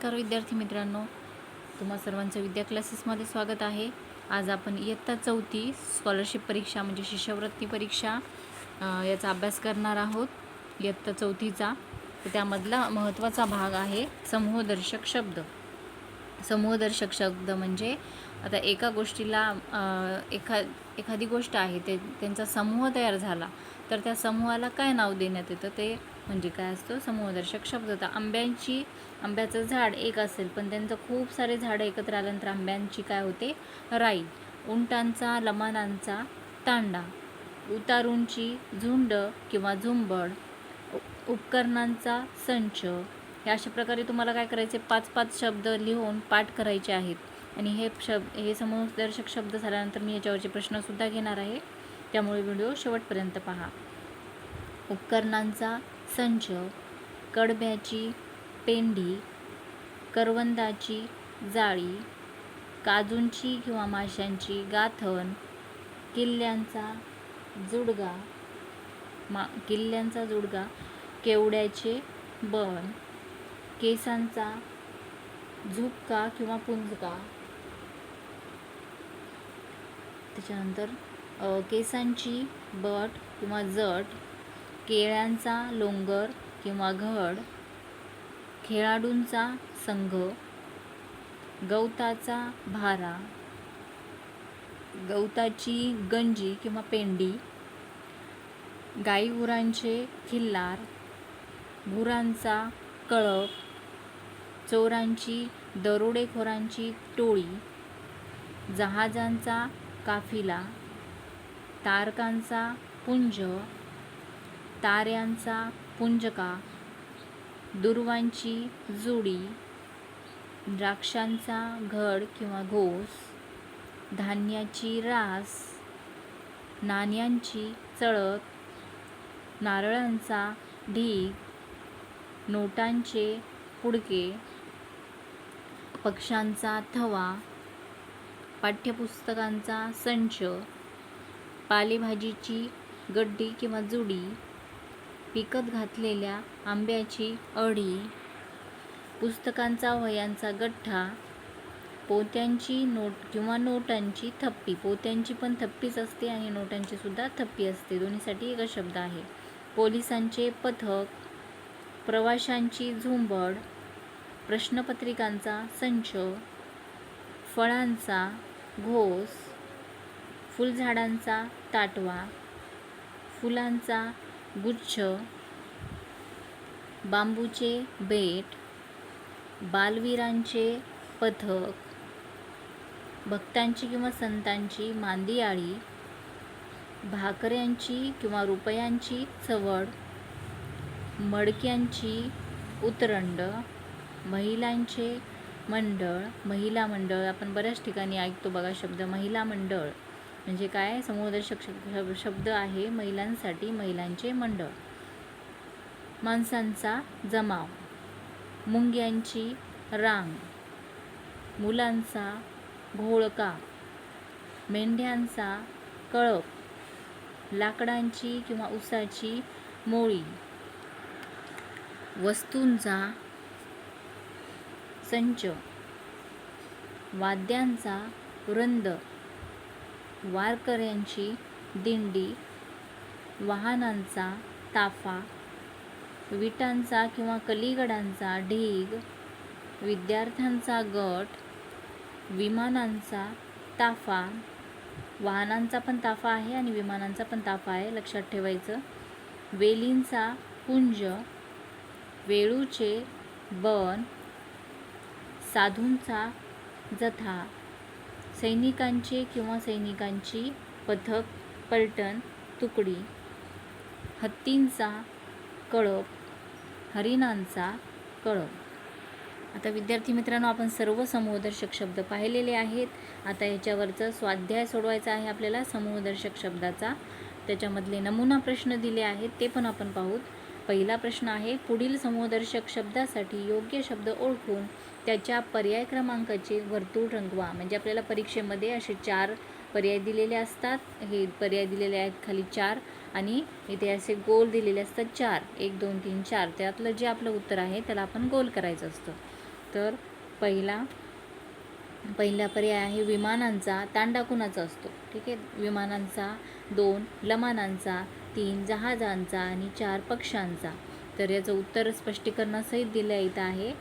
नमस्कार विद्यार्थी मित्रांनो, तुम्हा सर्वांचं विद्या क्लासेसमध्ये स्वागत आहे. आज आपण इयत्ता 4थी स्कॉलरशिप परीक्षा म्हणजे शिष्यवृत्ती परीक्षा याचा अभ्यास करणार आहोत. इयत्ता 4थीचा तर त्यामधला महत्त्वाचा भाग आहे समूहदर्शक शब्द. समूहदर्शक शब्द म्हणजे आता एका गोष्टीला एखादी गोष्ट आहे त्यांचा समूह तयार झाला तर त्या समूहाला काय नाव देण्यात येतं ते म्हणजे काय असतं समूहदर्शक शब्द. तर आंब्याचं झाड एक असेल पण त्यांचं खूप सारे झाडं एकत्र आल्यानंतर आंब्यांची काय होते राई. उंटांचा लमानांचा तांडा, उतारूंची झुंड किंवा झुंबड, उपकरणांचा संच. हे अशा प्रकारे तुम्हाला काय करायचे 5-5 शब्द लिहून पाठ करायचे आहेत. आणि हे समूहदर्शक शब्द झाल्यानंतर मी याच्यावरचे प्रश्नसुद्धा घेणार आहे, त्यामुळे व्हिडिओ शेवटपर्यंत पहा. उपकरणांचा संच, कडब्याची पेंडी, करवंदाची जाळी, काजूंची किंवा माशांची गाथण, किल्ल्यांचा जुडगा, केवड्याचे बन, केसांचा झुपका किंवा पुंजका. त्याच्यानंतर केसांची बट किंवा जट, केळ्यांचा लोंगर किंवा घड, खेळाडूंचा संघ, गवताचा भारा, गवताची गंजी किंवा पेंडी, गाईगुरांचे खिल्लार, गुरांचा कळप, चोरांची दरोडेखोरांची टोळी, जहाजांचा काफिला, तारकांचा पुंज, ताऱ्यांचा पुंजका, दुर्वांची जुडी, द्राक्षांचा घड किंवा घोस, धान्याची रास, नाण्यांची चळत, नारळांचा ढीग, नोटांचे पुडके, पक्ष्यांचा थवा, पाठ्यपुस्तकांचा संच, पालेभाजीची गड्डी किंवा जुडी, पिकत घातलेल्या आंब्याची अढी, पुस्तकांचा वह्यांचा गठ्ठा, पोत्यांची नोट किंवा नोटांची थप्पी. पोत्यांची पण थप्पीच असते आणि नोटांची सुद्धा थप्पी असते, दोन्हीसाठी एकच शब्द आहे. पोलिसांचे पथक, प्रवाशांची झुंबड, प्रश्नपत्रिकांचा संच, फळांचा घोस, फुलझाडांचा ताटवा, फुलांचा गुच्छ, बांबूचे बेट, बालवीरांचे पथक, भक्तांची किंवा संतांची मांदियाळी, भाकऱ्यांची किंवा रुपयांची चवड, मडक्यांची उतरंड, महिलांचे मंडळ. महिला मंडळ आपण बऱ्याच ठिकाणी ऐकतो बघा शब्द महिला मंडळ म्हणजे काय समूहदर्शक शब्द आहे महिलांसाठी, महिलांचे मंडळ. माणसांचा जमाव, मुंग्यांची रांग, मुलांचा घोळका, मेंढ्यांचा कळप, लाकडांची किंवा उसाची मोळी, वस्तूंचा संच, वाद्यांचा वृंद, वारकऱ्यांची दिंडी, वाहनांचा ताफा, विटांचा किंवा कलिगडांचा ढीग, विद्यार्थ्यांचा गट, विमानांचा ताफा. वाहनांचा पण ताफा आहे आणि विमानांचा पण ताफा आहे, लक्षात ठेवायचं. वेलींचा पुंज, वेळूचे बन, साधूंचा जथा, सैनिकांचे किंवा सैनिकांची पथक पलटण तुकडी, हत्तींचा कळप, हरिणांचा कळप. आता विद्यार्थी मित्रांनो आपण सर्व समूहदर्शक शब्द पाहिलेले आहेत. आता याच्यावरचं स्वाध्याय सोडवायचा आहे आपल्याला समूहदर्शक शब्दाचा. त्याच्यामधले नमुना प्रश्न दिले आहेत ते पण आपण पाहूत. पहिला प्रश्न आहे, पुढील समूहदर्शक शब्दासाठी योग्य शब्द ओळखून त्याच्या पर्याय क्रमांकाचे वर्तुळ रंगवा. म्हणजे आपल्याला परीक्षेमध्ये असे 4 पर्याय दिलेले असतात. हे पर्याय दिलेले आहेत खाली 4 आणि इथे असे गोल दिलेले असतात 4, 1 2 3 4. त्यातलं जे आपलं उत्तर आहे त्याला आपण गोल करायचं असतं. तर पहिला पर्याय आहे विमानांचा तांडा कुणाचा असतो. ठीक आहे, विमानांचा, 2 लमानांचा, 3 जहाजांचा आणि 4 पक्ष्यांचा. तर याचं उत्तर स्पष्टीकरणासहित दिलं इथं आहे.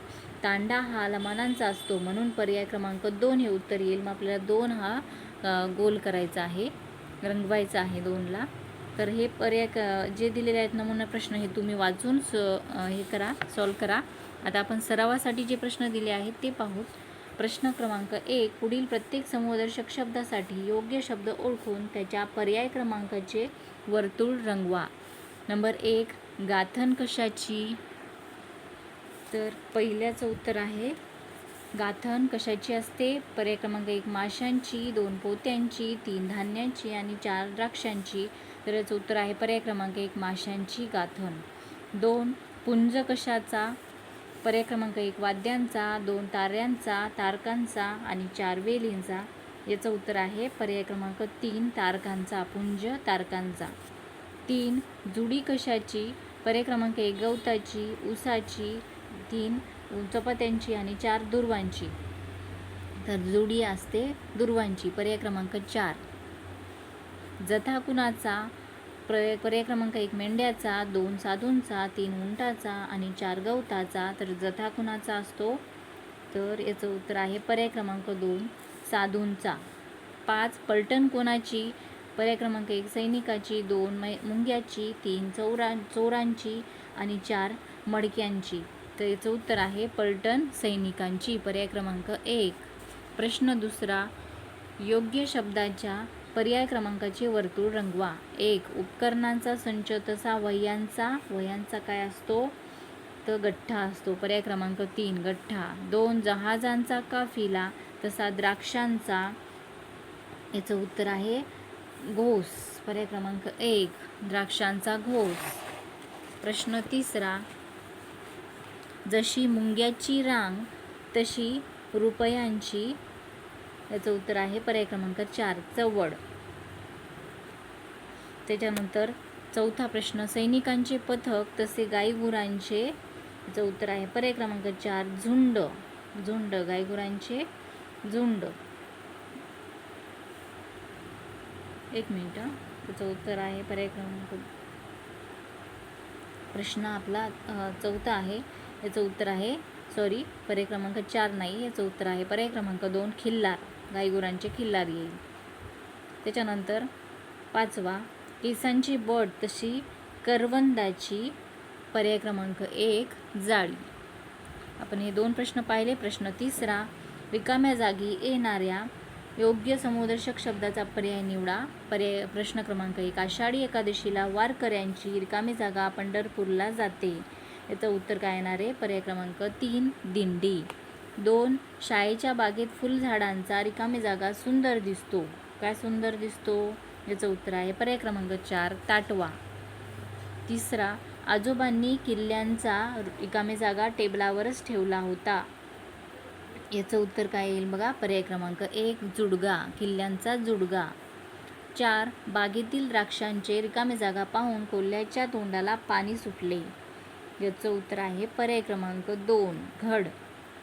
तांडा हा लमानांचा असतो म्हणून पर्याय क्रमांक 2 हे उत्तर येईल. मग आपल्याला 2 हा गोल करायचा आहे, रंगवायचा आहे 2ला. तर हे पर्याय जे दिलेले आहेत नमुना प्रश्न हे तुम्ही वाचून हे करा, सॉल्व करा. आता आपण सरावासाठी जे प्रश्न दिले आहेत ते पाहू. प्रश्न क्रमांक 1, पुढील प्रत्येक समूहदर्शक शब्दासाठी योग्य शब्द ओळखून त्याच्या पर्याय क्रमांकाचे वर्तुळ रंगवा. नंबर 1, गाथन कशाची? तर पहिल्याचं उत्तर आहे गाथन कशाची असते. पर्याय क्रमांक 1 माशांची, 2 पोत्यांची, 3 धान्याची आणि 4 द्राक्षांची. तर याचं उत्तर आहे पर्याय क्रमांक 1 माशांची गाथन. 2 पुंज कशाचा? पर्याय क्रमांक 1 वाद्यांचा, 2 ताऱ्यांचा, तारकांचा आणि 4 वेलींचा. याचं उत्तर आहे पर्याय क्रमांक 3 तारकांचा, पुंज तारकांचा. 3 जुडी कशाची? पर्याय क्रमांक 1 गवताची, ऊसाची, 3 चपात्यांची आणि 4 दुर्वांची. तर जुडी असते दुर्वांची, पर्याय क्रमांक 4. जथा कुणाचा? पर्याय क्रमांक 1 मेंढ्याचा, 2 साधूंचा, 3 उंटाचा आणि 4 गवताचा. तर जथा कुणाचा असतो? तर याचं उत्तर आहे पर्याय क्रमांक 2 साधूंचा. 5 पलटण कोणाची? पर्याय क्रमांक 1 सैनिकाची, 2 मुंग्याची, 3 चोरांची आणि 4 मडक्यांची. तर याचं उत्तर आहे पलटण सैनिकांची, पर्याय क्रमांक 1. प्रश्न दुसरा, योग्य शब्दाच्या पर्याय क्रमांकाचे वर्तुळ रंगवा. 1 उपकरणांचा संच तसा वह्यांचा काय असतो? तर गठ्ठा असतो, पर्याय क्रमांक 3 गठ्ठा. 2 जहाजांचा काफिला तसा द्राक्षांचा. याचं उत्तर आहे घोस, पर्याय क्रमांक 1 द्राक्षांचा घोस. प्रश्न तिसरा, जशी मुंग्याची रांग तशी रुपयांची. याचं उत्तर आहे पर्याय क्रमांक 4 चवड. त्याच्यानंतर चौथा प्रश्न, सैनिकांचे पथक तसे गाईगुरांचे. याचं उत्तर आहे पर्याय क्रमांक 4 झुंड, गाईगुरांचे झुंड. 1 मिनिट, त्याचं उत्तर आहे पर्याय क्रमांक. प्रश्न आपला चौथा आहे, याचं उत्तर आहे पर्याय क्रमांक 4 नाही, याचं उत्तर आहे पर्याय क्रमांक 2 खिल्लार, गाईगुरांचे खिल्लार येईल. त्याच्यानंतर 5वा, केसांची बट तशी करवंदाची. पर्याय क्रमांक 1 जाळी. आपण हे 2 प्रश्न पाहिले. प्रश्न तिसरा, रिकाम्या जागी येणाऱ्या योग्य समूहदर्शक शब्दाचा पर्याय निवडा. प्रश्न क्रमांक 1 आषाढी एकादशीला वारकऱ्यांची रिकामी जागा पंढरपूरला जाते. याचं उत्तर काय येणार आहे? पर्याय क्रमांक 3 दिंडी. 2 शाळेच्या बागेत फुलझाडांचा रिकामी जागा सुंदर दिसतो. काय सुंदर दिसतो? याचं उत्तर आहे पर्याय क्रमांक 4 ताटवा. तिसरा, आजोबांनी किल्ल्यांचा रिकामी जागा टेबलावरच ठेवला होता. याचं उत्तर काय येईल बघा? पर्याय क्रमांक 1 जुडगा, किल्ल्यांचा जुडगा. 4 बागेतील द्राक्षांचे रिकामी जागा पाहून कोल्ह्याच्या तोंडाला पाणी सुटले. याचं उत्तर आहे पर्याय क्रमांक 2 घड,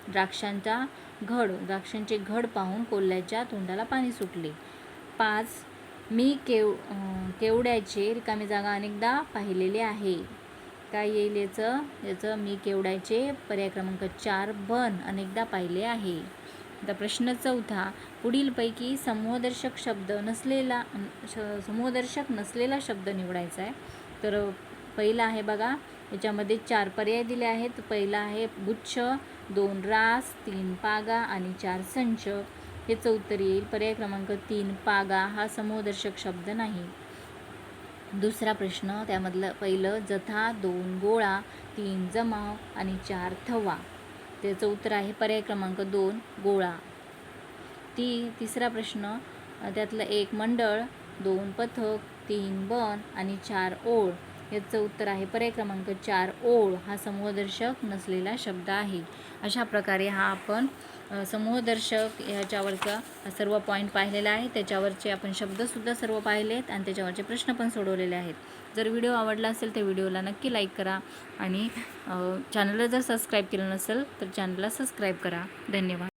द्राक्षांचे घड पाहून कोल्ह्याच्या तोंडाला पाणी सुटले. 5 मी केवड्याचे रिकामी जागा अनेकदा पाहिलेले आहे. काय येईल याचं मी केवड्याचे पर्याय क्रमांक 4 बन, अनेकदा पाहिले आहे. आता प्रश्न चौथा, पुढीलपैकी समूहदर्शक नसलेला शब्द निवडायचा आहे. तर पहिला आहे बघा, याच्यामध्ये 4 पर्याय दिले आहेत. पहिला आहे गुच्छ, 2 रास, 3 पागा आणि 4 संच. याचं उत्तर येईल पर्याय क्रमांक 3 पागा, हा समूहदर्शक शब्द नाही. दुसरा प्रश्न, त्यामधलं पहिलं जथा, 2 गोळा, 3 जमाव आणि 4 थवा. त्याचं उत्तर आहे पर्याय क्रमांक 2 गोळा. तिसरा प्रश्न, त्यातलं 1 मंडळ, 2 पथक, 3 बन आणि 4 ओळ. याचं उत्तर आहे पर्याय क्रमांक 4 ओळ हा समूहदर्शक नसलेला शब्द आहे. अशा प्रकारे हा आपण समूहदर्शक ह्याच्यावरचा सर्व पॉईंट पाहिलेला आहे. त्याच्यावरचे आपण शब्दसुद्धा सर्व पाहिले आहेत आणि त्याच्यावरचे प्रश्न पण सोडवलेले आहेत. जर व्हिडिओ आवडला असेल तर व्हिडिओला नक्की लाईक करा आणि चॅनलला जर सबस्क्राईब केलं नसेल तर चॅनलला सबस्क्राईब करा. धन्यवाद.